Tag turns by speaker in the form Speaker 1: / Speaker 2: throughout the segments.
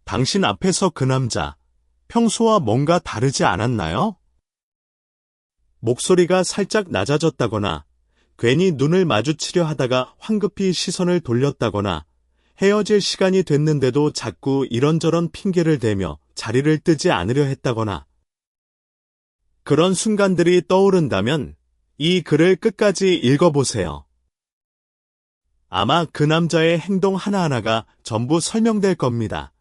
Speaker 1: 당신 앞에서 그 남자, 평소와 뭔가 다르지 않았나요? 목소리가 살짝 낮아졌다거나, 괜히 눈을 마주치려 하다가 황급히 시선을 돌렸다거나, 헤어질 시간이 됐는데도 자꾸 이런저런 핑계를 대며 자리를 뜨지 않으려 했다거나, 그런 순간들이 떠오른다면 이 글을 끝까지 읽어보세요. 아마 그 남자의 행동 하나하나가 전부 설명될 겁니다.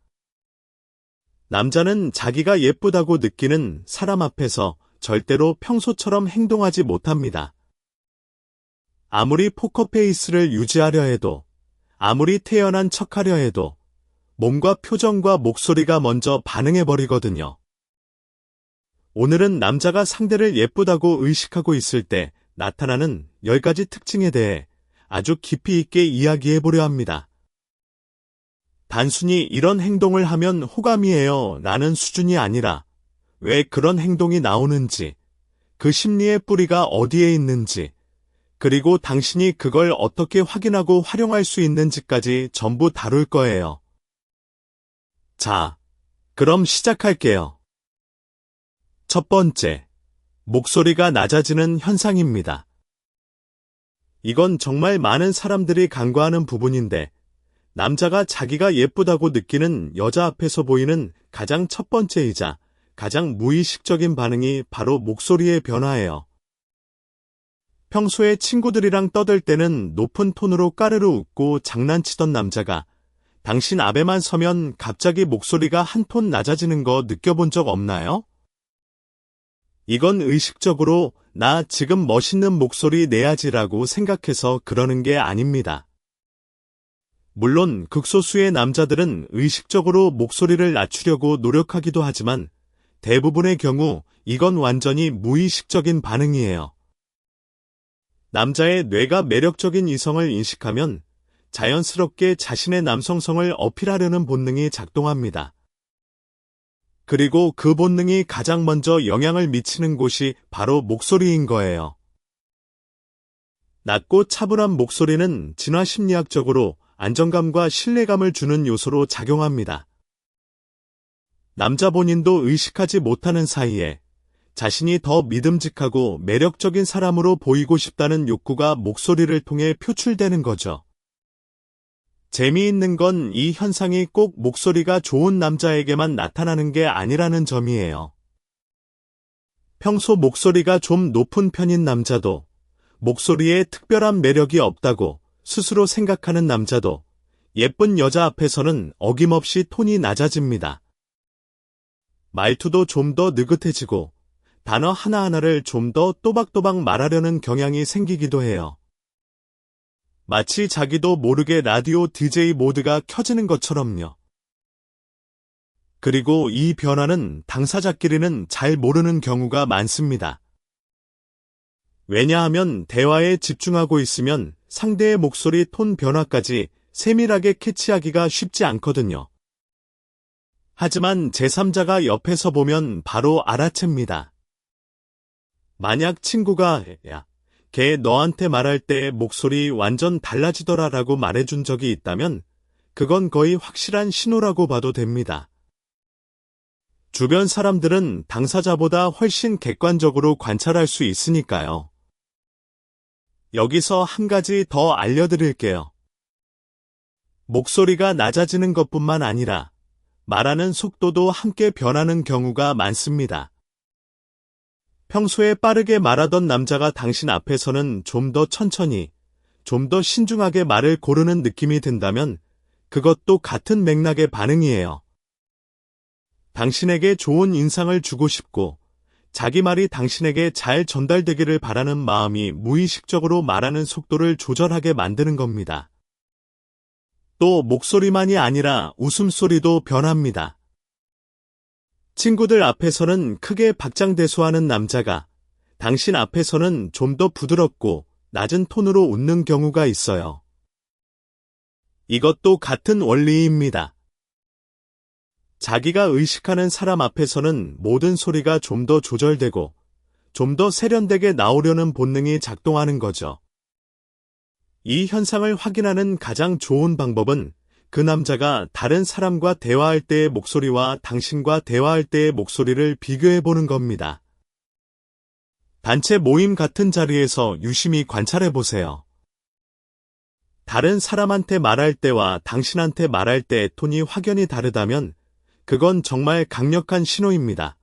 Speaker 1: 남자는 자기가 예쁘다고 느끼는 사람 앞에서 절대로 평소처럼 행동하지 못합니다. 아무리 포커페이스를 유지하려 해도, 아무리 태연한 척하려 해도 몸과 표정과 목소리가 먼저 반응해버리거든요. 오늘은 남자가 상대를 예쁘다고 의식하고 있을 때 나타나는 10가지 특징에 대해 아주 깊이 있게 이야기해보려 합니다. 단순히 이런 행동을 하면 호감이에요 라는 수준이 아니라 왜 그런 행동이 나오는지, 그 심리의 뿌리가 어디에 있는지, 그리고 당신이 그걸 어떻게 확인하고 활용할 수 있는지까지 전부 다룰 거예요. 자, 그럼 시작할게요. 첫 번째, 목소리가 낮아지는 현상입니다. 이건 정말 많은 사람들이 간과하는 부분인데, 남자가 자기가 예쁘다고 느끼는 여자 앞에서 보이는 가장 첫 번째이자 가장 무의식적인 반응이 바로 목소리의 변화예요. 평소에 친구들이랑 떠들 때는 높은 톤으로 까르르 웃고 장난치던 남자가 당신 앞에만 서면 갑자기 목소리가 한 톤 낮아지는 거 느껴본 적 없나요? 이건 의식적으로 나 지금 멋있는 목소리 내야지라고 생각해서 그러는 게 아닙니다. 물론 극소수의 남자들은 의식적으로 목소리를 낮추려고 노력하기도 하지만 대부분의 경우 이건 완전히 무의식적인 반응이에요. 남자의 뇌가 매력적인 이성을 인식하면 자연스럽게 자신의 남성성을 어필하려는 본능이 작동합니다. 그리고 그 본능이 가장 먼저 영향을 미치는 곳이 바로 목소리인 거예요. 낮고 차분한 목소리는 진화심리학적으로 안정감과 신뢰감을 주는 요소로 작용합니다. 남자 본인도 의식하지 못하는 사이에 자신이 더 믿음직하고 매력적인 사람으로 보이고 싶다는 욕구가 목소리를 통해 표출되는 거죠. 재미있는 건 이 현상이 꼭 목소리가 좋은 남자에게만 나타나는 게 아니라는 점이에요. 평소 목소리가 좀 높은 편인 남자도, 목소리에 특별한 매력이 없다고 스스로 생각하는 남자도 예쁜 여자 앞에서는 어김없이 톤이 낮아집니다. 말투도 좀 더 느긋해지고 단어 하나하나를 좀 더 또박또박 말하려는 경향이 생기기도 해요. 마치 자기도 모르게 라디오 DJ 모드가 켜지는 것처럼요. 그리고 이 변화는 당사자끼리는 잘 모르는 경우가 많습니다. 왜냐하면 대화에 집중하고 있으면 상대의 목소리 톤 변화까지 세밀하게 캐치하기가 쉽지 않거든요. 하지만 제3자가 옆에서 보면 바로 알아챕니다. 만약 친구가 야, 걔 너한테 말할 때 목소리 완전 달라지더라 라고 말해준 적이 있다면 그건 거의 확실한 신호라고 봐도 됩니다. 주변 사람들은 당사자보다 훨씬 객관적으로 관찰할 수 있으니까요. 여기서 한 가지 더 알려드릴게요. 목소리가 낮아지는 것뿐만 아니라 말하는 속도도 함께 변하는 경우가 많습니다. 평소에 빠르게 말하던 남자가 당신 앞에서는 좀 더 천천히, 좀 더 신중하게 말을 고르는 느낌이 든다면 그것도 같은 맥락의 반응이에요. 당신에게 좋은 인상을 주고 싶고 자기 말이 당신에게 잘 전달되기를 바라는 마음이 무의식적으로 말하는 속도를 조절하게 만드는 겁니다. 또 목소리만이 아니라 웃음소리도 변합니다. 친구들 앞에서는 크게 박장대소하는 남자가 당신 앞에서는 좀 더 부드럽고 낮은 톤으로 웃는 경우가 있어요. 이것도 같은 원리입니다. 자기가 의식하는 사람 앞에서는 모든 소리가 좀 더 조절되고 좀 더 세련되게 나오려는 본능이 작동하는 거죠. 이 현상을 확인하는 가장 좋은 방법은 그 남자가 다른 사람과 대화할 때의 목소리와 당신과 대화할 때의 목소리를 비교해 보는 겁니다. 단체 모임 같은 자리에서 유심히 관찰해 보세요. 다른 사람한테 말할 때와 당신한테 말할 때의 톤이 확연히 다르다면 그건 정말 강력한 신호입니다.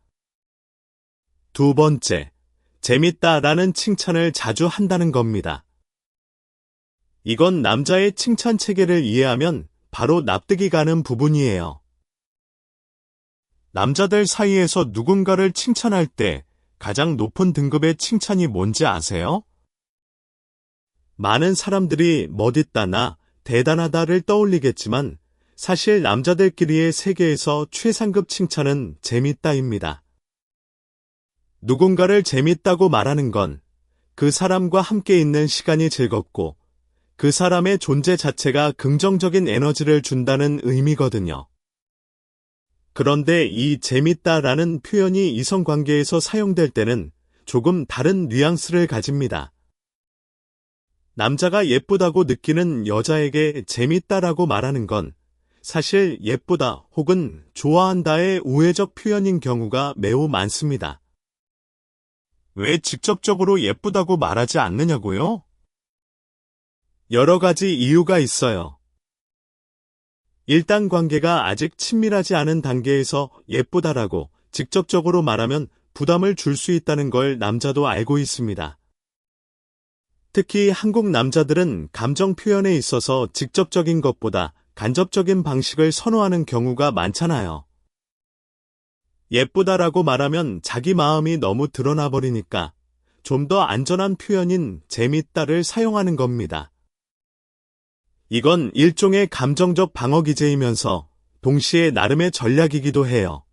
Speaker 1: 두 번째, 재밌다라는 칭찬을 자주 한다는 겁니다. 이건 남자의 칭찬 체계를 이해하면 바로 납득이 가는 부분이에요. 남자들 사이에서 누군가를 칭찬할 때 가장 높은 등급의 칭찬이 뭔지 아세요? 많은 사람들이 멋있다나 대단하다를 떠올리겠지만 사실 남자들끼리의 세계에서 최상급 칭찬은 재밌다입니다. 누군가를 재밌다고 말하는 건 그 사람과 함께 있는 시간이 즐겁고 그 사람의 존재 자체가 긍정적인 에너지를 준다는 의미거든요. 그런데 이 재밌다라는 표현이 이성관계에서 사용될 때는 조금 다른 뉘앙스를 가집니다. 남자가 예쁘다고 느끼는 여자에게 재밌다라고 말하는 건 사실 예쁘다 혹은 좋아한다의 우회적 표현인 경우가 매우 많습니다. 왜 직접적으로 예쁘다고 말하지 않느냐고요? 여러 가지 이유가 있어요. 일단 관계가 아직 친밀하지 않은 단계에서 예쁘다라고 직접적으로 말하면 부담을 줄 수 있다는 걸 남자도 알고 있습니다. 특히 한국 남자들은 감정 표현에 있어서 직접적인 것보다 간접적인 방식을 선호하는 경우가 많잖아요. 예쁘다라고 말하면 자기 마음이 너무 드러나 버리니까 좀 더 안전한 표현인 재밌다를 사용하는 겁니다. 이건 일종의 감정적 방어 기제이면서 동시에 나름의 전략이기도 해요.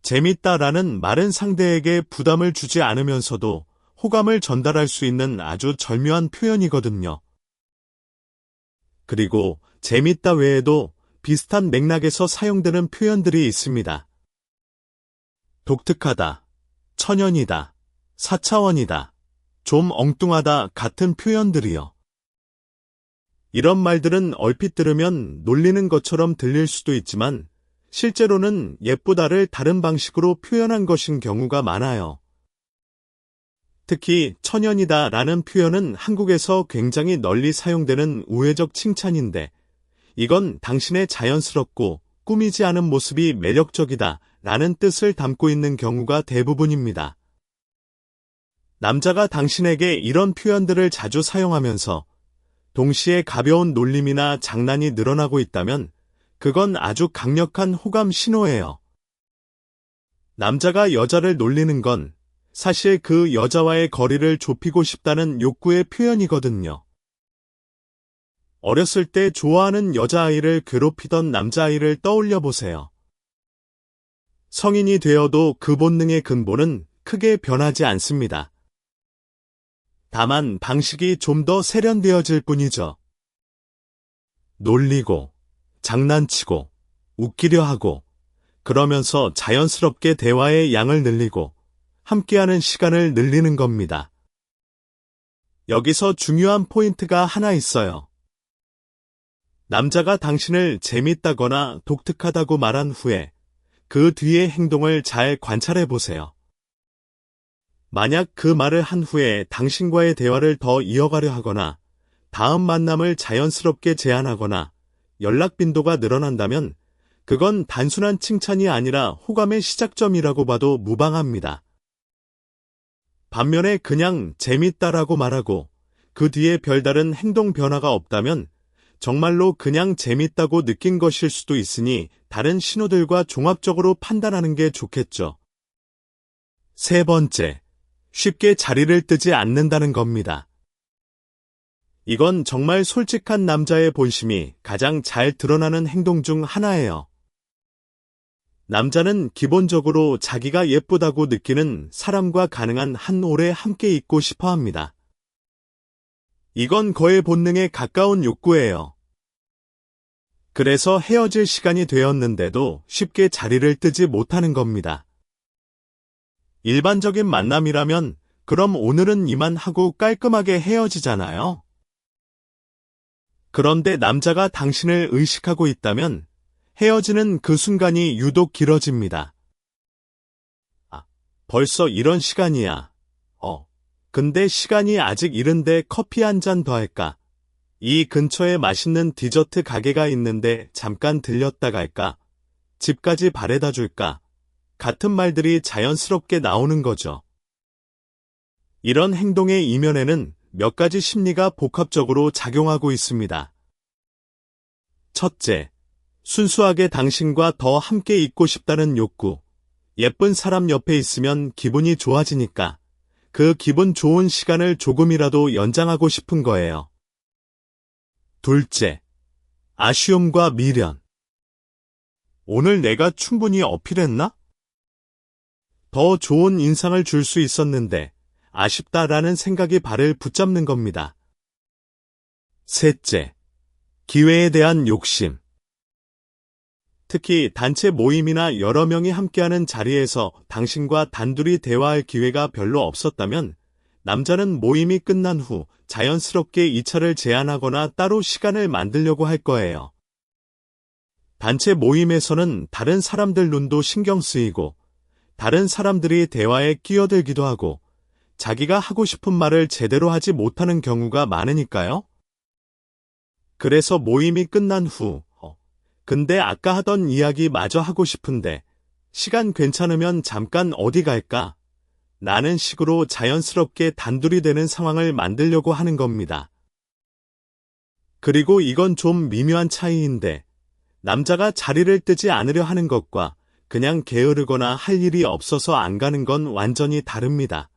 Speaker 1: 재밌다라는 말은 상대에게 부담을 주지 않으면서도 호감을 전달할 수 있는 아주 절묘한 표현이거든요. 그리고 재밌다 외에도 비슷한 맥락에서 사용되는 표현들이 있습니다. 독특하다, 천연이다, 4차원이다, 좀 엉뚱하다 같은 표현들이요. 이런 말들은 얼핏 들으면 놀리는 것처럼 들릴 수도 있지만 실제로는 예쁘다를 다른 방식으로 표현한 것인 경우가 많아요. 특히 천연이다 라는 표현은 한국에서 굉장히 널리 사용되는 우회적 칭찬인데 이건 당신의 자연스럽고 꾸미지 않은 모습이 매력적이다 라는 뜻을 담고 있는 경우가 대부분입니다. 남자가 당신에게 이런 표현들을 자주 사용하면서 동시에 가벼운 놀림이나 장난이 늘어나고 있다면 그건 아주 강력한 호감 신호예요. 남자가 여자를 놀리는 건 사실 그 여자와의 거리를 좁히고 싶다는 욕구의 표현이거든요. 어렸을 때 좋아하는 여자아이를 괴롭히던 남자아이를 떠올려 보세요. 성인이 되어도 그 본능의 근본은 크게 변하지 않습니다. 다만 방식이 좀 더 세련되어질 뿐이죠. 놀리고, 장난치고, 웃기려 하고, 그러면서 자연스럽게 대화의 양을 늘리고, 함께하는 시간을 늘리는 겁니다. 여기서 중요한 포인트가 하나 있어요. 남자가 당신을 재밌다거나 독특하다고 말한 후에 그 뒤의 행동을 잘 관찰해 보세요. 만약 그 말을 한 후에 당신과의 대화를 더 이어가려 하거나 다음 만남을 자연스럽게 제안하거나 연락 빈도가 늘어난다면 그건 단순한 칭찬이 아니라 호감의 시작점이라고 봐도 무방합니다. 반면에 그냥 재밌다라고 말하고 그 뒤에 별다른 행동 변화가 없다면 정말로 그냥 재밌다고 느낀 것일 수도 있으니 다른 신호들과 종합적으로 판단하는 게 좋겠죠. 세 번째, 쉽게 자리를 뜨지 않는다는 겁니다. 이건 정말 솔직한 남자의 본심이 가장 잘 드러나는 행동 중 하나예요. 남자는 기본적으로 자기가 예쁘다고 느끼는 사람과 가능한 한 오래 함께 있고 싶어 합니다. 이건 거의 본능에 가까운 욕구예요. 그래서 헤어질 시간이 되었는데도 쉽게 자리를 뜨지 못하는 겁니다. 일반적인 만남이라면 그럼 오늘은 이만 하고 깔끔하게 헤어지잖아요. 그런데 남자가 당신을 의식하고 있다면 헤어지는 그 순간이 유독 길어집니다. 벌써 이런 시간이야. 근데 시간이 아직 이른데 커피 한 잔 더 할까? 이 근처에 맛있는 디저트 가게가 있는데 잠깐 들렸다 갈까? 집까지 바래다 줄까? 같은 말들이 자연스럽게 나오는 거죠. 이런 행동의 이면에는 몇 가지 심리가 복합적으로 작용하고 있습니다. 첫째, 순수하게 당신과 더 함께 있고 싶다는 욕구. 예쁜 사람 옆에 있으면 기분이 좋아지니까 그 기분 좋은 시간을 조금이라도 연장하고 싶은 거예요. 둘째, 아쉬움과 미련. 오늘 내가 충분히 어필했나? 더 좋은 인상을 줄 수 있었는데 아쉽다라는 생각이 발을 붙잡는 겁니다. 셋째, 기회에 대한 욕심. 특히 단체 모임이나 여러 명이 함께하는 자리에서 당신과 단둘이 대화할 기회가 별로 없었다면 남자는 모임이 끝난 후 자연스럽게 2차를 제안하거나 따로 시간을 만들려고 할 거예요. 단체 모임에서는 다른 사람들 눈도 신경 쓰이고 다른 사람들이 대화에 끼어들기도 하고 자기가 하고 싶은 말을 제대로 하지 못하는 경우가 많으니까요. 그래서 모임이 끝난 후 근데 아까 하던 이야기 마저 하고 싶은데 시간 괜찮으면 잠깐 어디 갈까? 라는 식으로 자연스럽게 단둘이 되는 상황을 만들려고 하는 겁니다. 그리고 이건 좀 미묘한 차이인데 남자가 자리를 뜨지 않으려 하는 것과 그냥 게으르거나 할 일이 없어서 안 가는 건 완전히 다릅니다.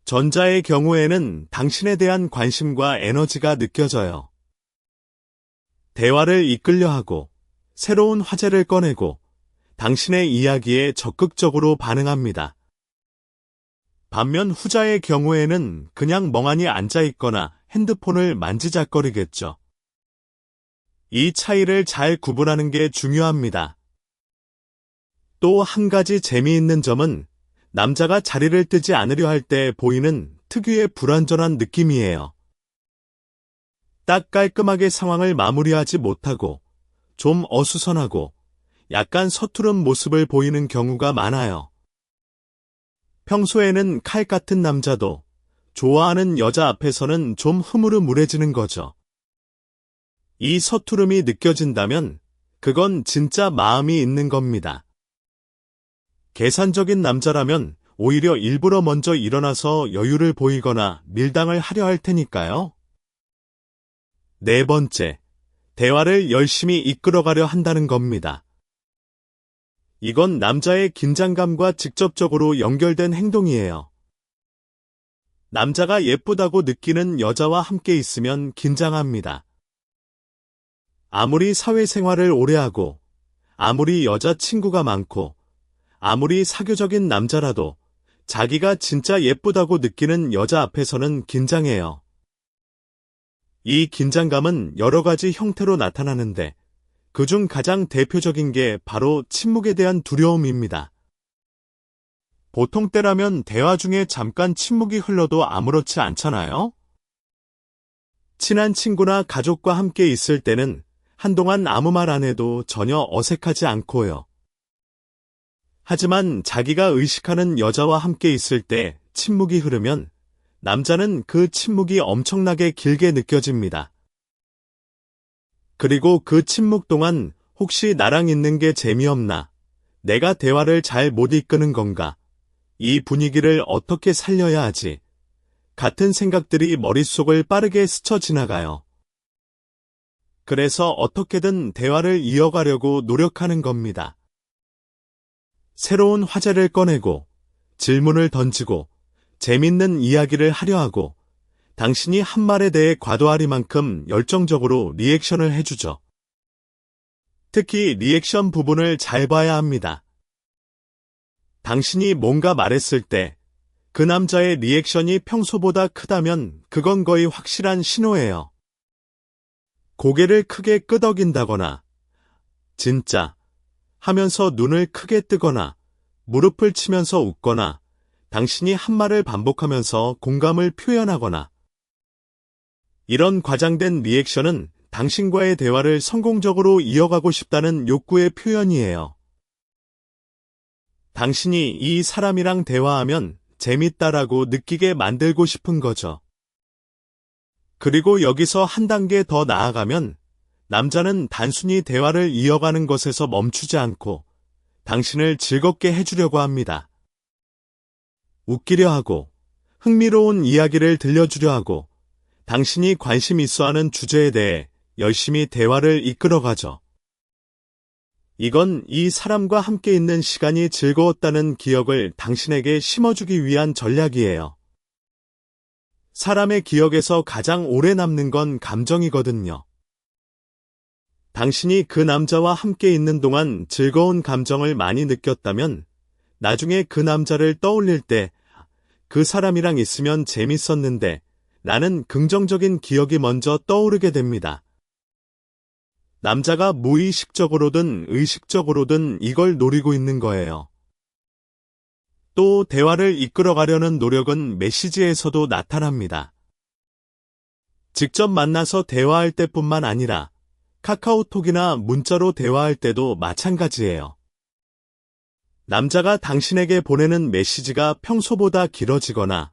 Speaker 1: 전자의 경우에는 당신에 대한 관심과 에너지가 느껴져요. 대화를 이끌려 하고 새로운 화제를 꺼내고 당신의 이야기에 적극적으로 반응합니다. 반면 후자의 경우에는 그냥 멍하니 앉아있거나 핸드폰을 만지작거리겠죠. 이 차이를 잘 구분하는 게 중요합니다. 또 한 가지 재미있는 점은 남자가 자리를 뜨지 않으려 할 때 보이는 특유의 불완전한 느낌이에요. 딱 깔끔하게 상황을 마무리하지 못하고 좀 어수선하고 약간 서투른 모습을 보이는 경우가 많아요. 평소에는 칼 같은 남자도 좋아하는 여자 앞에서는 좀 흐물흐물해지는 거죠. 이 서투름이 느껴진다면 그건 진짜 마음이 있는 겁니다. 계산적인 남자라면 오히려 일부러 먼저 일어나서 여유를 보이거나 밀당을 하려 할 테니까요. 네 번째, 대화를 열심히 이끌어가려 한다는 겁니다. 이건 남자의 긴장감과 직접적으로 연결된 행동이에요. 남자가 예쁘다고 느끼는 여자와 함께 있으면 긴장합니다. 아무리 사회생활을 오래 하고, 아무리 여자친구가 많고, 아무리 사교적인 남자라도 자기가 진짜 예쁘다고 느끼는 여자 앞에서는 긴장해요. 이 긴장감은 여러 가지 형태로 나타나는데 그중 가장 대표적인 게 바로 침묵에 대한 두려움입니다. 보통 때라면 대화 중에 잠깐 침묵이 흘러도 아무렇지 않잖아요? 친한 친구나 가족과 함께 있을 때는 한동안 아무 말 안 해도 전혀 어색하지 않고요. 하지만 자기가 의식하는 여자와 함께 있을 때 침묵이 흐르면 남자는 그 침묵이 엄청나게 길게 느껴집니다. 그리고 그 침묵 동안 혹시 나랑 있는 게 재미없나? 내가 대화를 잘 못 이끄는 건가? 이 분위기를 어떻게 살려야 하지? 같은 생각들이 머릿속을 빠르게 스쳐 지나가요. 그래서 어떻게든 대화를 이어가려고 노력하는 겁니다. 새로운 화제를 꺼내고 질문을 던지고 재밌는 이야기를 하려 하고 당신이 한 말에 대해 과도하리만큼 열정적으로 리액션을 해주죠. 특히 리액션 부분을 잘 봐야 합니다. 당신이 뭔가 말했을 때 그 남자의 리액션이 평소보다 크다면 그건 거의 확실한 신호예요. 고개를 크게 끄덕인다거나 진짜 하면서 눈을 크게 뜨거나 무릎을 치면서 웃거나 당신이 한 말을 반복하면서 공감을 표현하거나 이런 과장된 리액션은 당신과의 대화를 성공적으로 이어가고 싶다는 욕구의 표현이에요. 당신이 이 사람이랑 대화하면 재밌다라고 느끼게 만들고 싶은 거죠. 그리고 여기서 한 단계 더 나아가면 남자는 단순히 대화를 이어가는 것에서 멈추지 않고 당신을 즐겁게 해주려고 합니다. 웃기려 하고 흥미로운 이야기를 들려주려 하고 당신이 관심 있어하는 주제에 대해 열심히 대화를 이끌어가죠. 이건 이 사람과 함께 있는 시간이 즐거웠다는 기억을 당신에게 심어주기 위한 전략이에요. 사람의 기억에서 가장 오래 남는 건 감정이거든요. 당신이 그 남자와 함께 있는 동안 즐거운 감정을 많이 느꼈다면 나중에 그 남자를 떠올릴 때 그 사람이랑 있으면 재밌었는데 라는 긍정적인 기억이 먼저 떠오르게 됩니다. 남자가 무의식적으로든 의식적으로든 이걸 노리고 있는 거예요. 또 대화를 이끌어가려는 노력은 메시지에서도 나타납니다. 직접 만나서 대화할 때뿐만 아니라 카카오톡이나 문자로 대화할 때도 마찬가지예요. 남자가 당신에게 보내는 메시지가 평소보다 길어지거나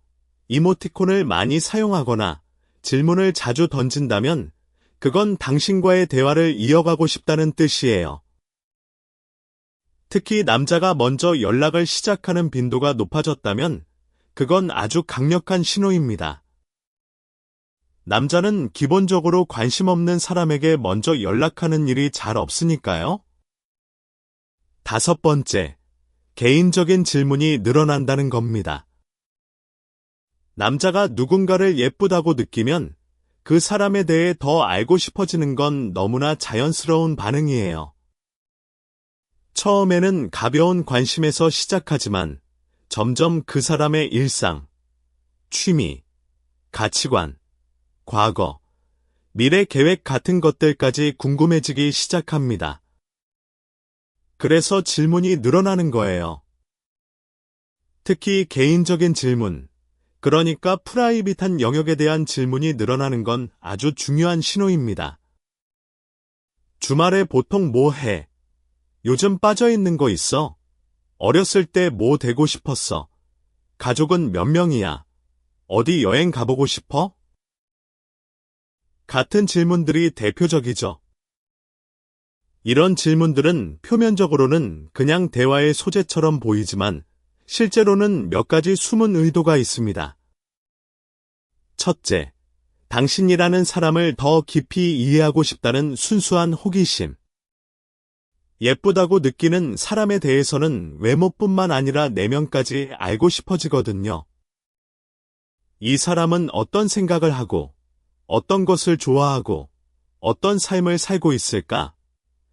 Speaker 1: 이모티콘을 많이 사용하거나 질문을 자주 던진다면 그건 당신과의 대화를 이어가고 싶다는 뜻이에요. 특히 남자가 먼저 연락을 시작하는 빈도가 높아졌다면 그건 아주 강력한 신호입니다. 남자는 기본적으로 관심 없는 사람에게 먼저 연락하는 일이 잘 없으니까요. 5번째, 개인적인 질문이 늘어난다는 겁니다. 남자가 누군가를 예쁘다고 느끼면 그 사람에 대해 더 알고 싶어지는 건 너무나 자연스러운 반응이에요. 처음에는 가벼운 관심에서 시작하지만 점점 그 사람의 일상, 취미, 가치관, 과거, 미래 계획 같은 것들까지 궁금해지기 시작합니다. 그래서 질문이 늘어나는 거예요. 특히 개인적인 질문, 그러니까 프라이빗한 영역에 대한 질문이 늘어나는 건 아주 중요한 신호입니다. 주말에 보통 뭐 해? 요즘 빠져있는 거 있어? 어렸을 때 뭐 되고 싶었어? 가족은 몇 명이야? 어디 여행 가보고 싶어? 같은 질문들이 대표적이죠. 이런 질문들은 표면적으로는 그냥 대화의 소재처럼 보이지만 실제로는 몇 가지 숨은 의도가 있습니다. 첫째, 당신이라는 사람을 더 깊이 이해하고 싶다는 순수한 호기심. 예쁘다고 느끼는 사람에 대해서는 외모뿐만 아니라 내면까지 알고 싶어지거든요. 이 사람은 어떤 생각을 하고, 어떤 것을 좋아하고, 어떤 삶을 살고 있을까?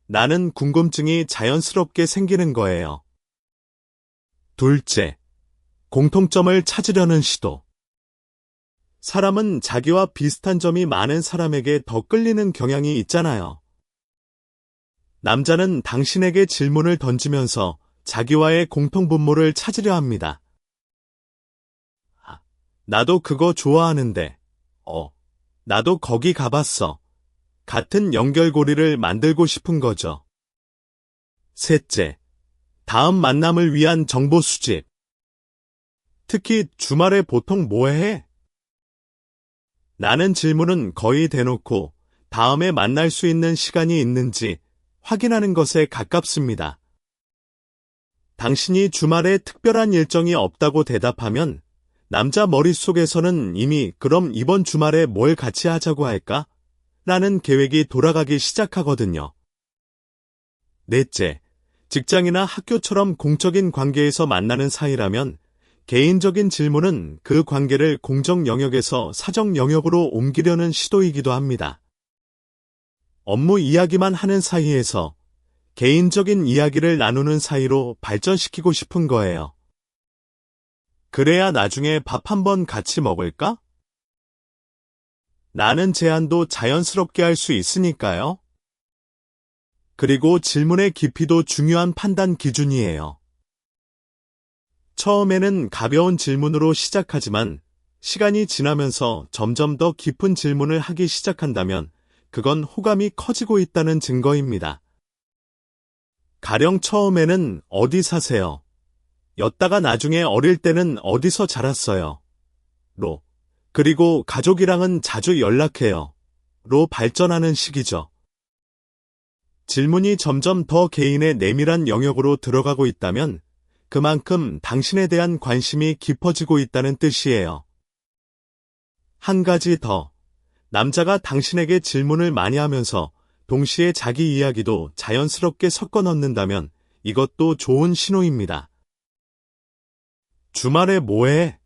Speaker 1: 나는 궁금증이 자연스럽게 생기는 거예요. 둘째, 공통점을 찾으려는 시도. 사람은 자기와 비슷한 점이 많은 사람에게 더 끌리는 경향이 있잖아요. 남자는 당신에게 질문을 던지면서 자기와의 공통분모를 찾으려 합니다. 나도 그거 좋아하는데, 나도 거기 가봤어. 같은 연결고리를 만들고 싶은 거죠. 셋째, 다음 만남을 위한 정보 수집. 특히 주말에 보통 뭐 해? 라는 질문은 거의 대놓고 다음에 만날 수 있는 시간이 있는지 확인하는 것에 가깝습니다. 당신이 주말에 특별한 일정이 없다고 대답하면 남자 머릿속에서는 이미 그럼 이번 주말에 뭘 같이 하자고 할까? 라는 계획이 돌아가기 시작하거든요. 넷째, 직장이나 학교처럼 공적인 관계에서 만나는 사이라면 개인적인 질문은 그 관계를 공적 영역에서 사적 영역으로 옮기려는 시도이기도 합니다. 업무 이야기만 하는 사이에서 개인적인 이야기를 나누는 사이로 발전시키고 싶은 거예요. 그래야 나중에 밥 한번 같이 먹을까? 라는 제안도 자연스럽게 할 수 있으니까요. 그리고 질문의 깊이도 중요한 판단 기준이에요. 처음에는 가벼운 질문으로 시작하지만 시간이 지나면서 점점 더 깊은 질문을 하기 시작한다면 그건 호감이 커지고 있다는 증거입니다. 가령 처음에는 어디 사세요? 였다가 나중에 어릴 때는 어디서 자랐어요? 로. 그리고 가족이랑은 자주 연락해요. 로 발전하는 시기죠. 질문이 점점 더 개인의 내밀한 영역으로 들어가고 있다면 그만큼 당신에 대한 관심이 깊어지고 있다는 뜻이에요. 한 가지 더. 남자가 당신에게 질문을 많이 하면서 동시에 자기 이야기도 자연스럽게 섞어 넣는다면 이것도 좋은 신호입니다. 주말에 뭐해?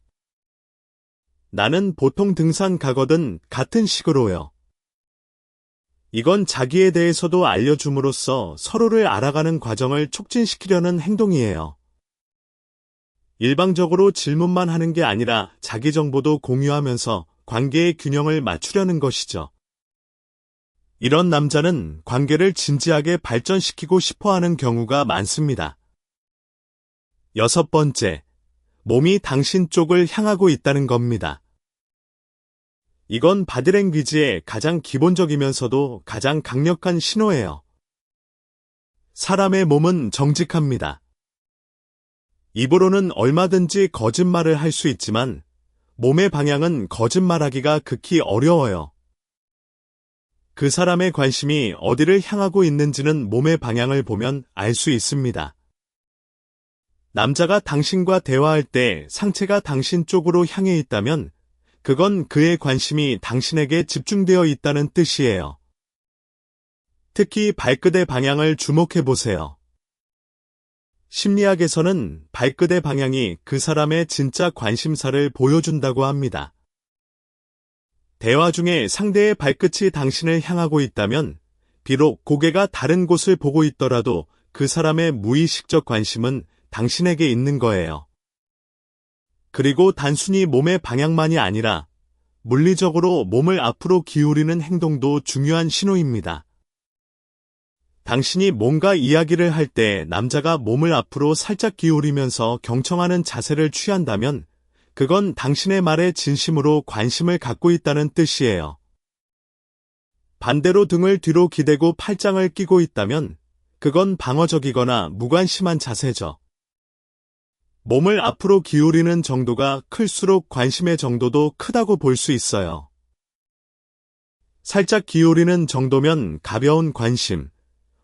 Speaker 1: 나는 보통 등산 가거든 같은 식으로요. 이건 자기에 대해서도 알려줌으로써 서로를 알아가는 과정을 촉진시키려는 행동이에요. 일방적으로 질문만 하는 게 아니라 자기 정보도 공유하면서 관계의 균형을 맞추려는 것이죠. 이런 남자는 관계를 진지하게 발전시키고 싶어 하는 경우가 많습니다. 6번째, 몸이 당신 쪽을 향하고 있다는 겁니다. 이건 바디랭귀지의 가장 기본적이면서도 가장 강력한 신호예요. 사람의 몸은 정직합니다. 입으로는 얼마든지 거짓말을 할 수 있지만 몸의 방향은 거짓말하기가 극히 어려워요. 그 사람의 관심이 어디를 향하고 있는지는 몸의 방향을 보면 알 수 있습니다. 남자가 당신과 대화할 때 상체가 당신 쪽으로 향해 있다면 그건 그의 관심이 당신에게 집중되어 있다는 뜻이에요. 특히 발끝의 방향을 주목해 보세요. 심리학에서는 발끝의 방향이 그 사람의 진짜 관심사를 보여준다고 합니다. 대화 중에 상대의 발끝이 당신을 향하고 있다면 비록 고개가 다른 곳을 보고 있더라도 그 사람의 무의식적 관심은 당신에게 있는 거예요. 그리고 단순히 몸의 방향만이 아니라 물리적으로 몸을 앞으로 기울이는 행동도 중요한 신호입니다. 당신이 뭔가 이야기를 할 때 남자가 몸을 앞으로 살짝 기울이면서 경청하는 자세를 취한다면 그건 당신의 말에 진심으로 관심을 갖고 있다는 뜻이에요. 반대로 등을 뒤로 기대고 팔짱을 끼고 있다면 그건 방어적이거나 무관심한 자세죠. 몸을 앞으로 기울이는 정도가 클수록 관심의 정도도 크다고 볼 수 있어요. 살짝 기울이는 정도면 가벼운 관심,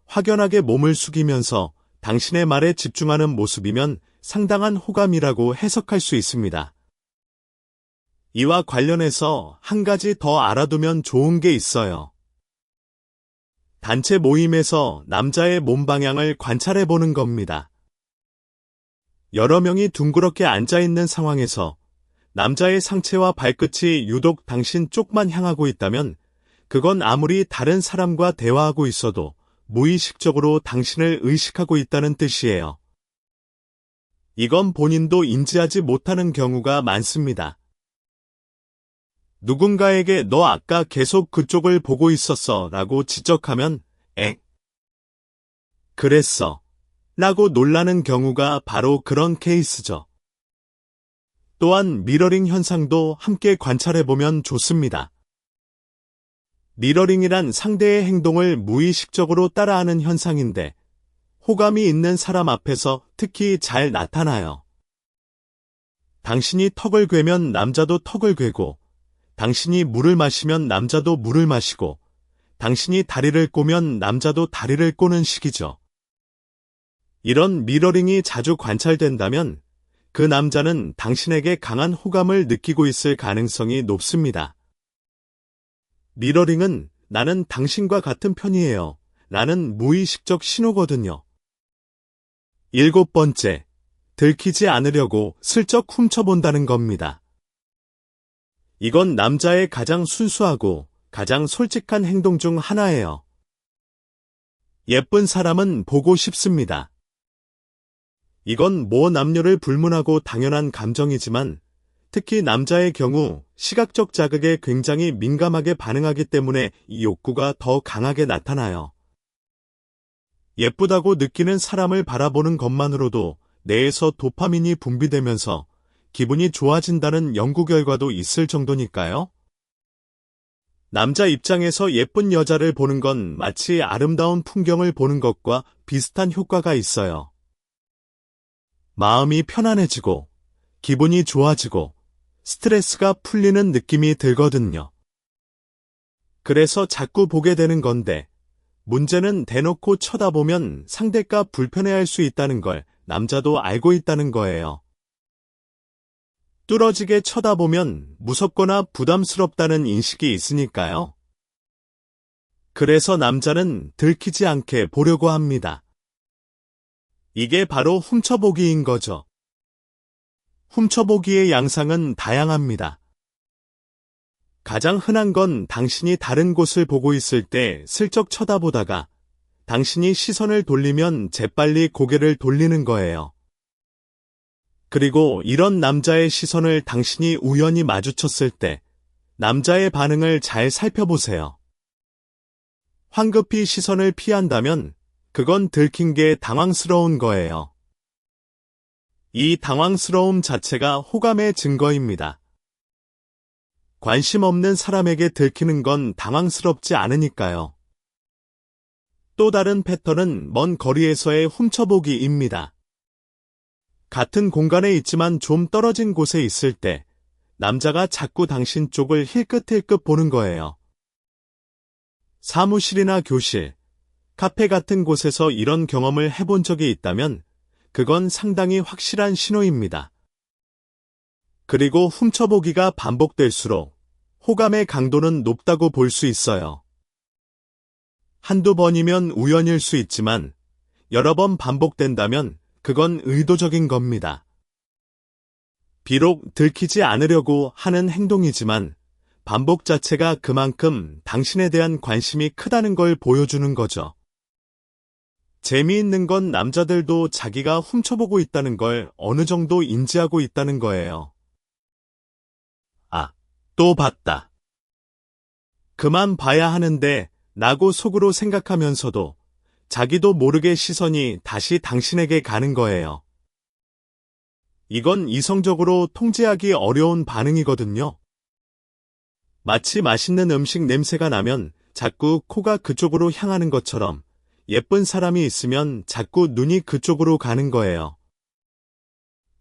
Speaker 1: 확연하게 몸을 숙이면서 당신의 말에 집중하는 모습이면 상당한 호감이라고 해석할 수 있습니다. 이와 관련해서 한 가지 더 알아두면 좋은 게 있어요. 단체 모임에서 남자의 몸 방향을 관찰해 보는 겁니다. 여러 명이 둥그렇게 앉아있는 상황에서 남자의 상체와 발끝이 유독 당신 쪽만 향하고 있다면 그건 아무리 다른 사람과 대화하고 있어도 무의식적으로 당신을 의식하고 있다는 뜻이에요. 이건 본인도 인지하지 못하는 경우가 많습니다. 누군가에게 너 아까 계속 그쪽을 보고 있었어 라고 지적하면 그랬어 라고 놀라는 경우가 바로 그런 케이스죠. 또한 미러링 현상도 함께 관찰해보면 좋습니다. 미러링이란 상대의 행동을 무의식적으로 따라하는 현상인데 호감이 있는 사람 앞에서 특히 잘 나타나요. 당신이 턱을 괴면 남자도 턱을 괴고 당신이 물을 마시면 남자도 물을 마시고 당신이 다리를 꼬면 남자도 다리를 꼬는 식이죠. 이런 미러링이 자주 관찰된다면 그 남자는 당신에게 강한 호감을 느끼고 있을 가능성이 높습니다. 미러링은 나는 당신과 같은 편이에요 라는 무의식적 신호거든요. 7번째, 들키지 않으려고 슬쩍 훔쳐본다는 겁니다. 이건 남자의 가장 순수하고 가장 솔직한 행동 중 하나예요. 예쁜 사람은 보고 싶습니다. 이건 남녀를 불문하고 당연한 감정이지만 특히 남자의 경우 시각적 자극에 굉장히 민감하게 반응하기 때문에 이 욕구가 더 강하게 나타나요. 예쁘다고 느끼는 사람을 바라보는 것만으로도 뇌에서 도파민이 분비되면서 기분이 좋아진다는 연구 결과도 있을 정도니까요. 남자 입장에서 예쁜 여자를 보는 건 마치 아름다운 풍경을 보는 것과 비슷한 효과가 있어요. 마음이 편안해지고, 기분이 좋아지고, 스트레스가 풀리는 느낌이 들거든요. 그래서 자꾸 보게 되는 건데, 문제는 대놓고 쳐다보면 상대가 불편해할 수 있다는 걸 남자도 알고 있다는 거예요. 뚫어지게 쳐다보면 무섭거나 부담스럽다는 인식이 있으니까요. 그래서 남자는 들키지 않게 보려고 합니다. 이게 바로 훔쳐보기인 거죠. 훔쳐보기의 양상은 다양합니다. 가장 흔한 건 당신이 다른 곳을 보고 있을 때 슬쩍 쳐다보다가 당신이 시선을 돌리면 재빨리 고개를 돌리는 거예요. 그리고 이런 남자의 시선을 당신이 우연히 마주쳤을 때 남자의 반응을 잘 살펴보세요. 황급히 시선을 피한다면 그건 들킨 게 당황스러운 거예요. 이 당황스러움 자체가 호감의 증거입니다. 관심 없는 사람에게 들키는 건 당황스럽지 않으니까요. 또 다른 패턴은 먼 거리에서의 훔쳐보기입니다. 같은 공간에 있지만 좀 떨어진 곳에 있을 때 남자가 자꾸 당신 쪽을 힐끗힐끗 보는 거예요. 사무실이나 교실, 카페 같은 곳에서 이런 경험을 해본 적이 있다면 그건 상당히 확실한 신호입니다. 그리고 훔쳐보기가 반복될수록 호감의 강도는 높다고 볼 수 있어요. 한두 번이면 우연일 수 있지만 여러 번 반복된다면 그건 의도적인 겁니다. 비록 들키지 않으려고 하는 행동이지만 반복 자체가 그만큼 당신에 대한 관심이 크다는 걸 보여주는 거죠. 재미있는 건 남자들도 자기가 훔쳐보고 있다는 걸 어느 정도 인지하고 있다는 거예요. 아, 또 봤다. 그만 봐야 하는데 라고 속으로 생각하면서도 자기도 모르게 시선이 다시 당신에게 가는 거예요. 이건 이성적으로 통제하기 어려운 반응이거든요. 마치 맛있는 음식 냄새가 나면 자꾸 코가 그쪽으로 향하는 것처럼 예쁜 사람이 있으면 자꾸 눈이 그쪽으로 가는 거예요.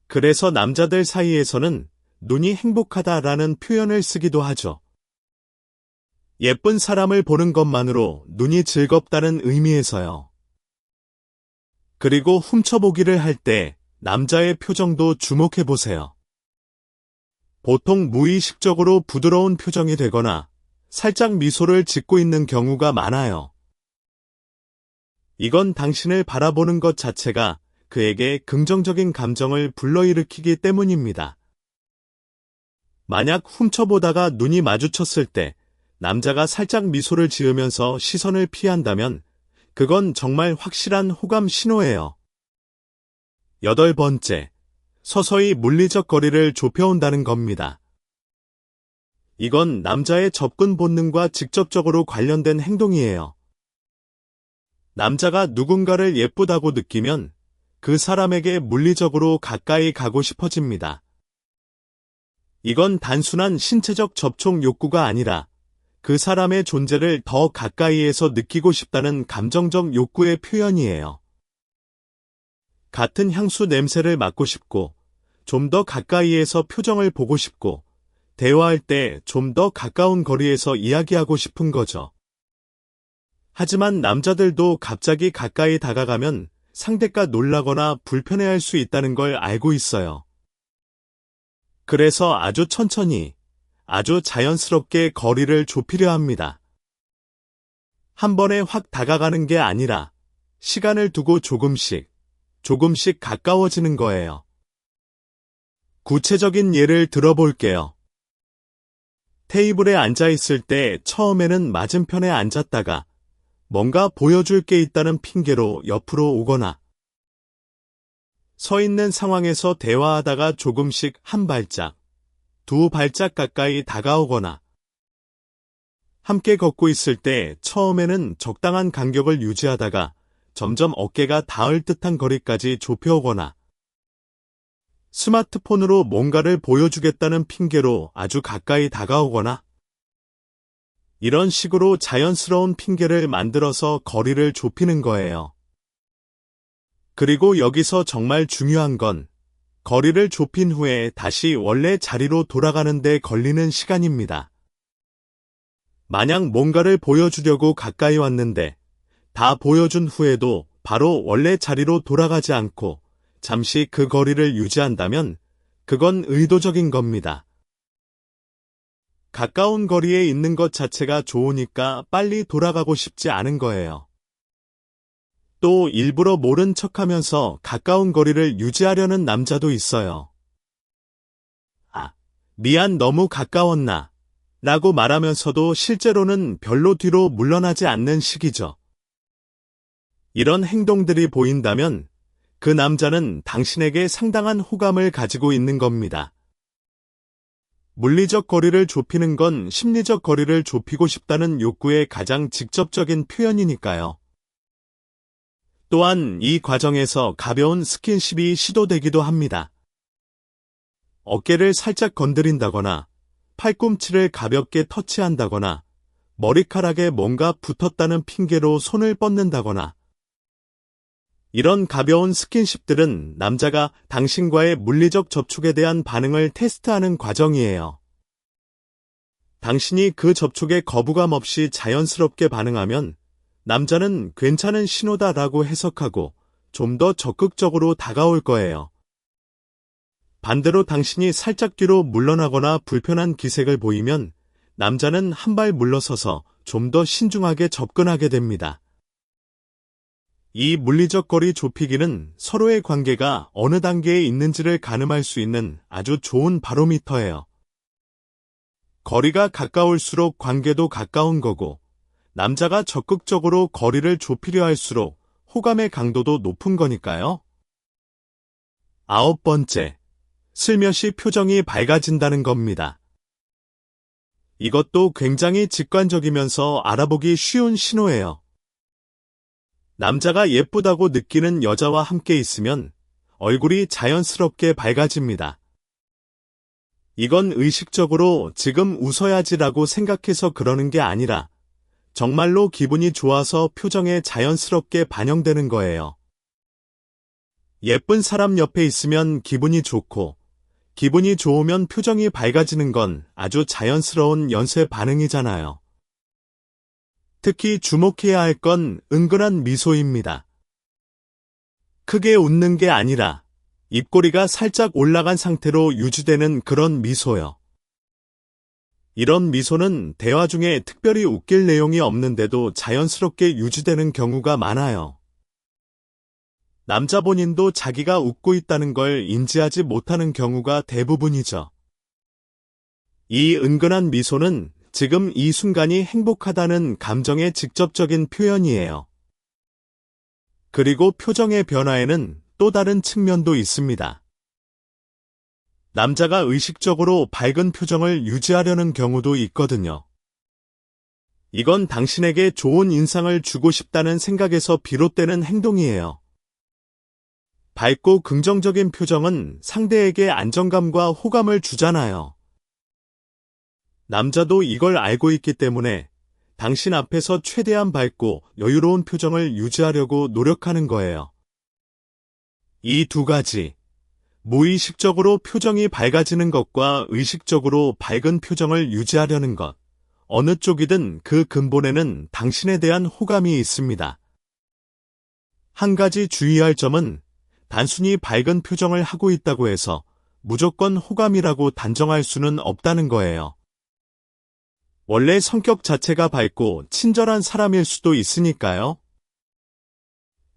Speaker 1: 그래서 남자들 사이에서는 눈이 행복하다라는 표현을 쓰기도 하죠. 예쁜 사람을 보는 것만으로 눈이 즐겁다는 의미에서요. 그리고 훔쳐보기를 할 때 남자의 표정도 주목해보세요. 보통 무의식적으로 부드러운 표정이 되거나 살짝 미소를 짓고 있는 경우가 많아요. 이건 당신을 바라보는 것 자체가 그에게 긍정적인 감정을 불러일으키기 때문입니다. 만약 훔쳐보다가 눈이 마주쳤을 때 남자가 살짝 미소를 지으면서 시선을 피한다면 그건 정말 확실한 호감 신호예요. 8번째, 서서히 물리적 거리를 좁혀온다는 겁니다. 이건 남자의 접근 본능과 직접적으로 관련된 행동이에요. 남자가 누군가를 예쁘다고 느끼면 그 사람에게 물리적으로 가까이 가고 싶어집니다. 이건 단순한 신체적 접촉 욕구가 아니라 그 사람의 존재를 더 가까이에서 느끼고 싶다는 감정적 욕구의 표현이에요. 같은 향수 냄새를 맡고 싶고, 좀 더 가까이에서 표정을 보고 싶고, 대화할 때 좀 더 가까운 거리에서 이야기하고 싶은 거죠. 하지만 남자들도 갑자기 가까이 다가가면 상대가 놀라거나 불편해할 수 있다는 걸 알고 있어요. 그래서 아주 천천히, 아주 자연스럽게 거리를 좁히려 합니다. 한 번에 확 다가가는 게 아니라 시간을 두고 조금씩 가까워지는 거예요. 구체적인 예를 들어볼게요. 테이블에 앉아 있을 때 처음에는 맞은편에 앉았다가 뭔가 보여줄 게 있다는 핑계로 옆으로 오거나 서 있는 상황에서 대화하다가 조금씩 한 발짝, 두 발짝 가까이 다가오거나 함께 걷고 있을 때 처음에는 적당한 간격을 유지하다가 점점 어깨가 닿을 듯한 거리까지 좁혀오거나 스마트폰으로 뭔가를 보여주겠다는 핑계로 아주 가까이 다가오거나 이런 식으로 자연스러운 핑계를 만들어서 거리를 좁히는 거예요. 그리고 여기서 정말 중요한 건 거리를 좁힌 후에 다시 원래 자리로 돌아가는 데 걸리는 시간입니다. 만약 뭔가를 보여주려고 가까이 왔는데 다 보여준 후에도 바로 원래 자리로 돌아가지 않고 잠시 그 거리를 유지한다면 그건 의도적인 겁니다. 가까운 거리에 있는 것 자체가 좋으니까 빨리 돌아가고 싶지 않은 거예요. 또 일부러 모른 척하면서 가까운 거리를 유지하려는 남자도 있어요. 아, 미안 너무 가까웠나? 라고 말하면서도 실제로는 별로 뒤로 물러나지 않는 식이죠. 이런 행동들이 보인다면 그 남자는 당신에게 상당한 호감을 가지고 있는 겁니다. 물리적 거리를 좁히는 건 심리적 거리를 좁히고 싶다는 욕구의 가장 직접적인 표현이니까요. 또한 이 과정에서 가벼운 스킨십이 시도되기도 합니다. 어깨를 살짝 건드린다거나 팔꿈치를 가볍게 터치한다거나 머리카락에 뭔가 붙었다는 핑계로 손을 뻗는다거나 이런 가벼운 스킨십들은 남자가 당신과의 물리적 접촉에 대한 반응을 테스트하는 과정이에요. 당신이 그 접촉에 거부감 없이 자연스럽게 반응하면 남자는 괜찮은 신호다라고 해석하고 좀 더 적극적으로 다가올 거예요. 반대로 당신이 살짝 뒤로 물러나거나 불편한 기색을 보이면 남자는 한 발 물러서서 좀 더 신중하게 접근하게 됩니다. 이 물리적 거리 좁히기는 서로의 관계가 어느 단계에 있는지를 가늠할 수 있는 아주 좋은 바로미터예요. 거리가 가까울수록 관계도 가까운 거고, 남자가 적극적으로 거리를 좁히려 할수록 호감의 강도도 높은 거니까요. 9번째, 슬며시 표정이 밝아진다는 겁니다. 이것도 굉장히 직관적이면서 알아보기 쉬운 신호예요. 남자가 예쁘다고 느끼는 여자와 함께 있으면 얼굴이 자연스럽게 밝아집니다. 이건 의식적으로 지금 웃어야지라고 생각해서 그러는 게 아니라 정말로 기분이 좋아서 표정에 자연스럽게 반영되는 거예요. 예쁜 사람 옆에 있으면 기분이 좋고 기분이 좋으면 표정이 밝아지는 건 아주 자연스러운 연쇄 반응이잖아요. 특히 주목해야 할 건 은근한 미소입니다. 크게 웃는 게 아니라 입꼬리가 살짝 올라간 상태로 유지되는 그런 미소요. 이런 미소는 대화 중에 특별히 웃길 내용이 없는데도 자연스럽게 유지되는 경우가 많아요. 남자 본인도 자기가 웃고 있다는 걸 인지하지 못하는 경우가 대부분이죠. 이 은근한 미소는 지금 이 순간이 행복하다는 감정의 직접적인 표현이에요. 그리고 표정의 변화에는 또 다른 측면도 있습니다. 남자가 의식적으로 밝은 표정을 유지하려는 경우도 있거든요. 이건 당신에게 좋은 인상을 주고 싶다는 생각에서 비롯되는 행동이에요. 밝고 긍정적인 표정은 상대에게 안정감과 호감을 주잖아요. 남자도 이걸 알고 있기 때문에 당신 앞에서 최대한 밝고 여유로운 표정을 유지하려고 노력하는 거예요. 이 두 가지, 무의식적으로 표정이 밝아지는 것과 의식적으로 밝은 표정을 유지하려는 것, 어느 쪽이든 그 근본에는 당신에 대한 호감이 있습니다. 한 가지 주의할 점은 단순히 밝은 표정을 하고 있다고 해서 무조건 호감이라고 단정할 수는 없다는 거예요. 원래 성격 자체가 밝고 친절한 사람일 수도 있으니까요.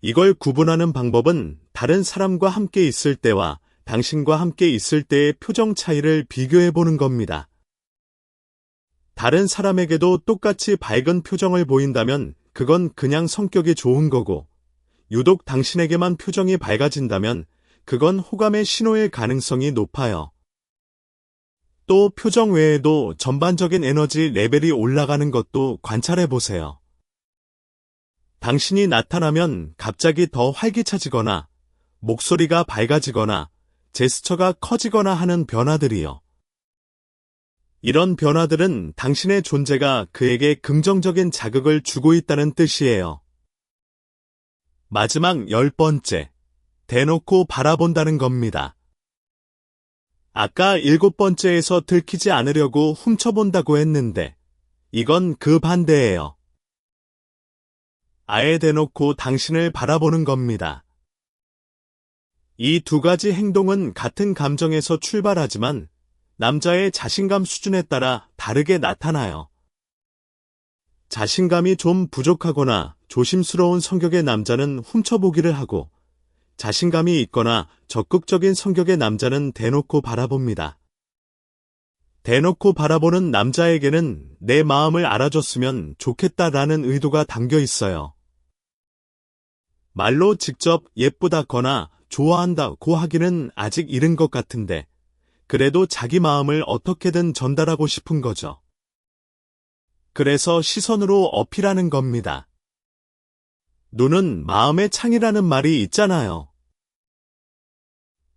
Speaker 1: 이걸 구분하는 방법은 다른 사람과 함께 있을 때와 당신과 함께 있을 때의 표정 차이를 비교해 보는 겁니다. 다른 사람에게도 똑같이 밝은 표정을 보인다면 그건 그냥 성격이 좋은 거고, 유독 당신에게만 표정이 밝아진다면 그건 호감의 신호일 가능성이 높아요. 또 표정 외에도 전반적인 에너지 레벨이 올라가는 것도 관찰해 보세요. 당신이 나타나면 갑자기 더 활기차지거나 목소리가 밝아지거나 제스처가 커지거나 하는 변화들이요. 이런 변화들은 당신의 존재가 그에게 긍정적인 자극을 주고 있다는 뜻이에요. 마지막 10번째, 대놓고 바라본다는 겁니다. 아까 7번째에서 들키지 않으려고 훔쳐본다고 했는데, 이건 그 반대예요. 아예 대놓고 당신을 바라보는 겁니다. 이 두 가지 행동은 같은 감정에서 출발하지만 남자의 자신감 수준에 따라 다르게 나타나요. 자신감이 좀 부족하거나 조심스러운 성격의 남자는 훔쳐보기를 하고, 자신감이 있거나 적극적인 성격의 남자는 대놓고 바라봅니다. 대놓고 바라보는 남자에게는 내 마음을 알아줬으면 좋겠다라는 의도가 담겨 있어요. 말로 직접 예쁘다거나 좋아한다고 하기는 아직 이른 것 같은데, 그래도 자기 마음을 어떻게든 전달하고 싶은 거죠. 그래서 시선으로 어필하는 겁니다. 눈은 마음의 창이라는 말이 있잖아요.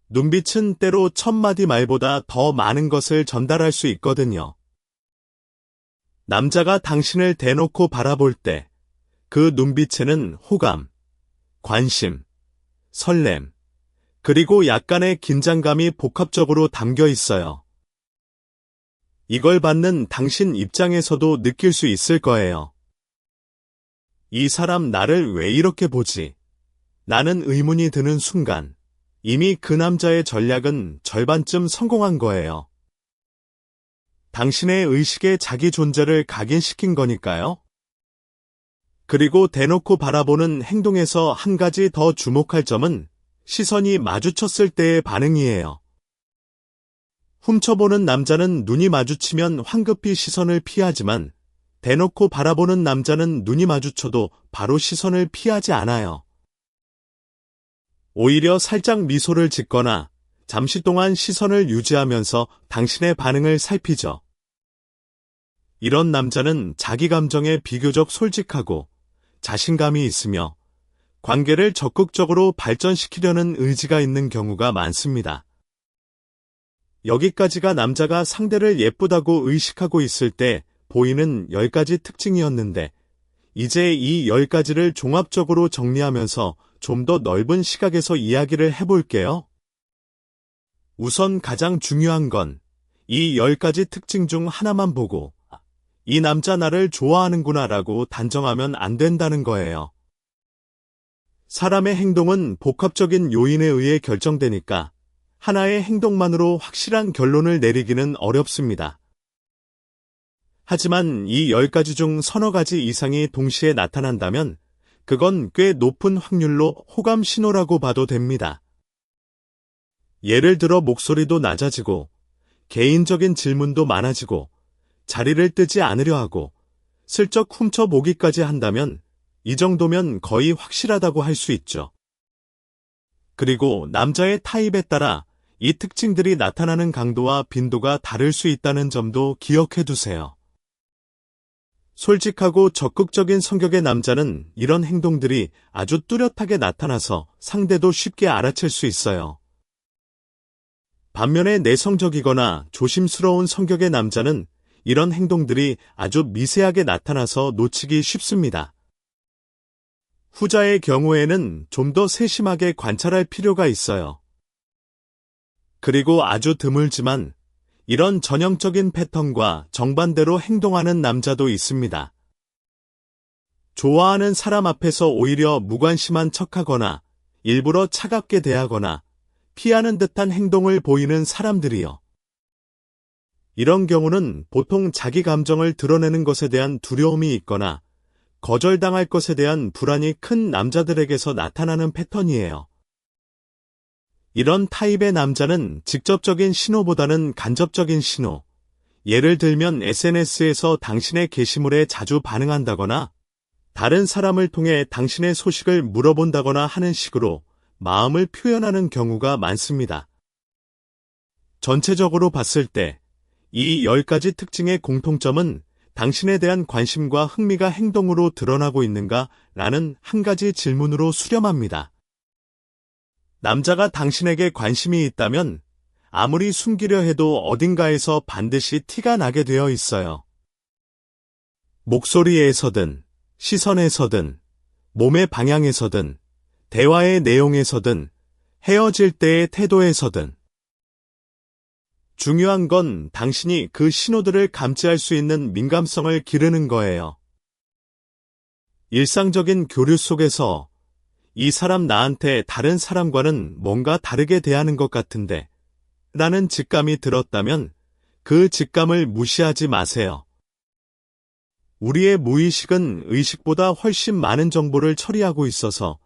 Speaker 1: 눈빛은 때로 1000마디 말보다 더 많은 것을 전달할 수 있거든요. 남자가 당신을 대놓고 바라볼 때 그 눈빛에는 호감, 관심, 설렘, 그리고 약간의 긴장감이 복합적으로 담겨 있어요. 이걸 받는 당신 입장에서도 느낄 수 있을 거예요. 이 사람 나를 왜 이렇게 보지? 나는 의문이 드는 순간, 이미 그 남자의 전략은 절반쯤 성공한 거예요. 당신의 의식에 자기 존재를 각인시킨 거니까요. 그리고 대놓고 바라보는 행동에서 한 가지 더 주목할 점은 시선이 마주쳤을 때의 반응이에요. 훔쳐보는 남자는 눈이 마주치면 황급히 시선을 피하지만 대놓고 바라보는 남자는 눈이 마주쳐도 바로 시선을 피하지 않아요. 오히려 살짝 미소를 짓거나 잠시 동안 시선을 유지하면서 당신의 반응을 살피죠. 이런 남자는 자기 감정에 비교적 솔직하고 자신감이 있으며 관계를 적극적으로 발전시키려는 의지가 있는 경우가 많습니다. 여기까지가 남자가 상대를 예쁘다고 의식하고 있을 때 보이는 10가지 특징이었는데, 이제 이 10가지를 종합적으로 정리하면서 좀 더 넓은 시각에서 이야기를 해볼게요. 우선 가장 중요한 건 이 10가지 특징 중 하나만 보고 이 남자 나를 좋아하는구나 라고 단정하면 안 된다는 거예요. 사람의 행동은 복합적인 요인에 의해 결정되니까 하나의 행동만으로 확실한 결론을 내리기는 어렵습니다. 하지만 이 10가지 중 서너 가지 이상이 동시에 나타난다면 그건 꽤 높은 확률로 호감 신호라고 봐도 됩니다. 예를 들어 목소리도 낮아지고 개인적인 질문도 많아지고 자리를 뜨지 않으려 하고 슬쩍 훔쳐보기까지 한다면 이 정도면 거의 확실하다고 할 수 있죠. 그리고 남자의 타입에 따라 이 특징들이 나타나는 강도와 빈도가 다를 수 있다는 점도 기억해 두세요. 솔직하고 적극적인 성격의 남자는 이런 행동들이 아주 뚜렷하게 나타나서 상대도 쉽게 알아챌 수 있어요. 반면에 내성적이거나 조심스러운 성격의 남자는 이런 행동들이 아주 미세하게 나타나서 놓치기 쉽습니다. 후자의 경우에는 좀 더 세심하게 관찰할 필요가 있어요. 그리고 아주 드물지만 이런 전형적인 패턴과 정반대로 행동하는 남자도 있습니다. 좋아하는 사람 앞에서 오히려 무관심한 척하거나 일부러 차갑게 대하거나 피하는 듯한 행동을 보이는 사람들이요. 이런 경우는 보통 자기 감정을 드러내는 것에 대한 두려움이 있거나 거절당할 것에 대한 불안이 큰 남자들에게서 나타나는 패턴이에요. 이런 타입의 남자는 직접적인 신호보다는 간접적인 신호, 예를 들면 SNS에서 당신의 게시물에 자주 반응한다거나 다른 사람을 통해 당신의 소식을 물어본다거나 하는 식으로 마음을 표현하는 경우가 많습니다. 전체적으로 봤을 때 이 10가지 특징의 공통점은 당신에 대한 관심과 흥미가 행동으로 드러나고 있는가? 라는 한 가지 질문으로 수렴합니다. 남자가 당신에게 관심이 있다면 아무리 숨기려 해도 어딘가에서 반드시 티가 나게 되어 있어요. 목소리에서든, 시선에서든, 몸의 방향에서든, 대화의 내용에서든, 헤어질 때의 태도에서든. 중요한 건 당신이 그 신호들을 감지할 수 있는 민감성을 기르는 거예요. 일상적인 교류 속에서 이 사람 나한테 다른 사람과는 뭔가 다르게 대하는 것 같은데 라는 직감이 들었다면 그 직감을 무시하지 마세요. 우리의 무의식은 의식보다 훨씬 많은 정보를 처리하고 있어서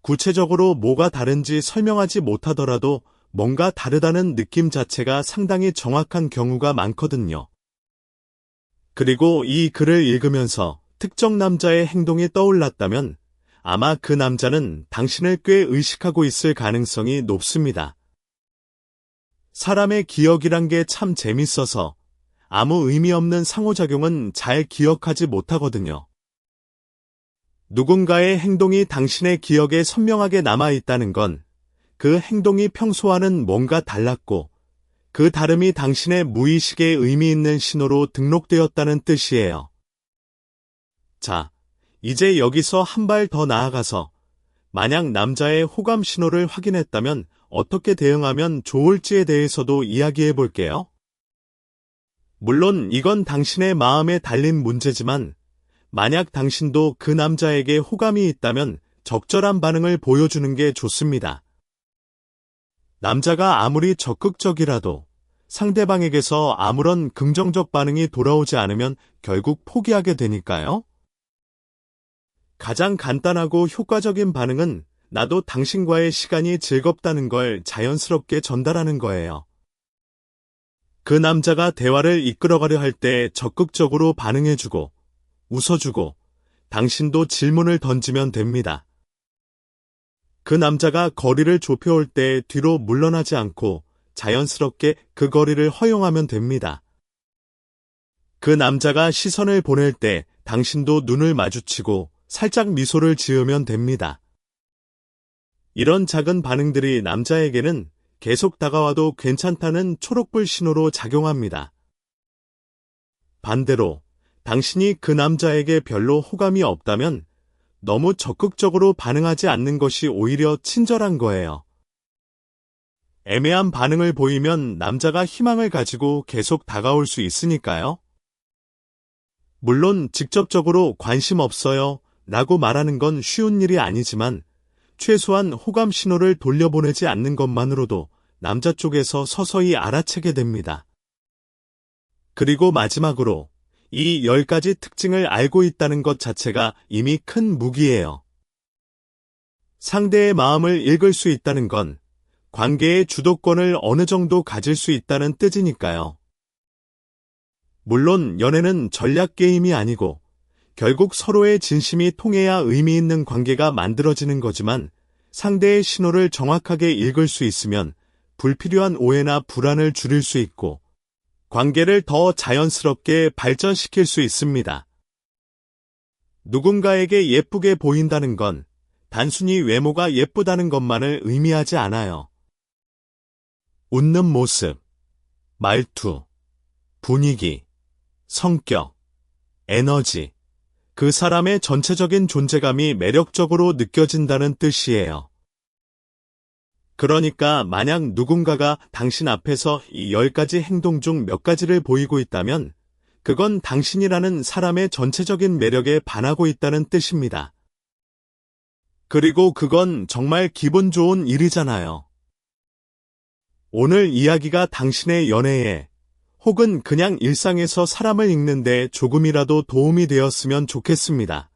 Speaker 1: 구체적으로 뭐가 다른지 설명하지 못하더라도 뭔가 다르다는 느낌 자체가 상당히 정확한 경우가 많거든요. 그리고 이 글을 읽으면서 특정 남자의 행동이 떠올랐다면 아마 그 남자는 당신을 꽤 의식하고 있을 가능성이 높습니다. 사람의 기억이란 게 참 재밌어서 아무 의미 없는 상호작용은 잘 기억하지 못하거든요. 누군가의 행동이 당신의 기억에 선명하게 남아있다는 건 그 행동이 평소와는 뭔가 달랐고 그 다름이 당신의 무의식에 의미 있는 신호로 등록되었다는 뜻이에요. 자, 이제 여기서 한 발 더 나아가서 만약 남자의 호감 신호를 확인했다면 어떻게 대응하면 좋을지에 대해서도 이야기해 볼게요. 물론 이건 당신의 마음에 달린 문제지만 만약 당신도 그 남자에게 호감이 있다면 적절한 반응을 보여주는 게 좋습니다. 남자가 아무리 적극적이라도 상대방에게서 아무런 긍정적 반응이 돌아오지 않으면 결국 포기하게 되니까요. 가장 간단하고 효과적인 반응은 나도 당신과의 시간이 즐겁다는 걸 자연스럽게 전달하는 거예요. 그 남자가 대화를 이끌어가려 할 때 적극적으로 반응해주고 웃어주고 당신도 질문을 던지면 됩니다. 그 남자가 거리를 좁혀올 때 뒤로 물러나지 않고 자연스럽게 그 거리를 허용하면 됩니다. 그 남자가 시선을 보낼 때 당신도 눈을 마주치고 살짝 미소를 지으면 됩니다. 이런 작은 반응들이 남자에게는 계속 다가와도 괜찮다는 초록불 신호로 작용합니다. 반대로 당신이 그 남자에게 별로 호감이 없다면 너무 적극적으로 반응하지 않는 것이 오히려 친절한 거예요. 애매한 반응을 보이면 남자가 희망을 가지고 계속 다가올 수 있으니까요. 물론 직접적으로 관심 없어요 라고 말하는 건 쉬운 일이 아니지만 최소한 호감 신호를 돌려보내지 않는 것만으로도 남자 쪽에서 서서히 알아채게 됩니다. 그리고 마지막으로 이 10가지 특징을 알고 있다는 것 자체가 이미 큰 무기예요. 상대의 마음을 읽을 수 있다는 건 관계의 주도권을 어느 정도 가질 수 있다는 뜻이니까요. 물론 연애는 전략 게임이 아니고 결국 서로의 진심이 통해야 의미 있는 관계가 만들어지는 거지만 상대의 신호를 정확하게 읽을 수 있으면 불필요한 오해나 불안을 줄일 수 있고 관계를 더 자연스럽게 발전시킬 수 있습니다. 누군가에게 예쁘게 보인다는 건 단순히 외모가 예쁘다는 것만을 의미하지 않아요. 웃는 모습, 말투, 분위기, 성격, 에너지, 그 사람의 전체적인 존재감이 매력적으로 느껴진다는 뜻이에요. 그러니까 만약 누군가가 당신 앞에서 이 10가지 행동 중 몇 가지를 보이고 있다면 그건 당신이라는 사람의 전체적인 매력에 반하고 있다는 뜻입니다. 그리고 그건 정말 기분 좋은 일이잖아요. 오늘 이야기가 당신의 연애에 혹은 그냥 일상에서 사람을 읽는데 조금이라도 도움이 되었으면 좋겠습니다.